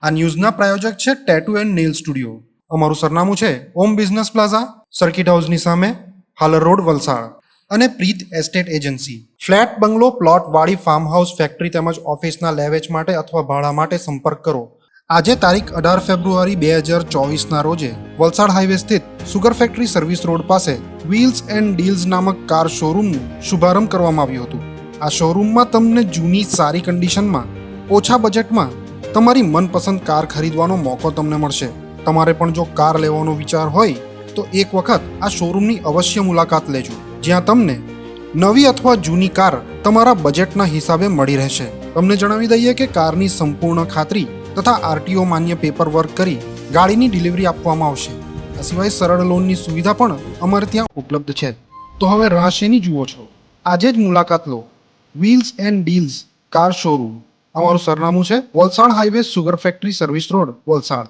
આ ન્યૂઝના પ્રાયોજક છે tattoo and nail studio. અમારું સરનામું છે ઓમ બિઝનેસ પ્લાઝા, સર્કિટ હાઉસની સામે, હાલર રોડ, વલસાડ. અને પ્રીત એસ્ટેટ એજન્સી. ફ્લેટ, બંગલો, પ્લોટ, વાડી, ફાર્મ હાઉસ, ફેક્ટરી તેમજ ઓફિસના લે વેચ માટે અથવા ભાડા માટે સંપર્ક કરો. આજે તારીખ 18 ફેબ્રુઆરી 2024ના રોજે વલસાડ હાઈવે સ્થિત સુગર ફેક્ટરી સર્વિસ રોડ પાસે વ્હીલ્સ એન્ડ ડીલ્સ નામક કાર શોરૂમનું શુભારંભ કરવામાં આવ્યું હતું. આ શોરૂમમાં તમને જૂની સારી કન્ડિશનમાં ઓછા બજેટમાં તમારી મનપસંદ કાર ખરીદવાનો મોકો તમને મળશે. તમારે પણ જો કાર લેવાનો વિચાર હોય તો એક વખત આ શોરૂમની અવશ્ય મુલાકાત લેજો, જ્યાં તમને નવી અથવા જૂની કાર તમારા બજેટના હિસાબે મળી રહેશે. તમને જણાવી દઈએ કે કારની સંપૂર્ણ ખાતરી તથા આરટીઓ માન્ય પેપર વર્ક કરી ગાડીની ડિલિવરી આપવામાં આવશે. આ સિવાય સરળ લોનની સુવિધા પણ અમારે ત્યાં ઉપલબ્ધ છે. તો હવે રાહ શેની જુઓ છો? આજે જ મુલાકાત લો wheels and deals car showroom. અમારું સરનામું છે Valsad highway, sugar factory service road, Valsad.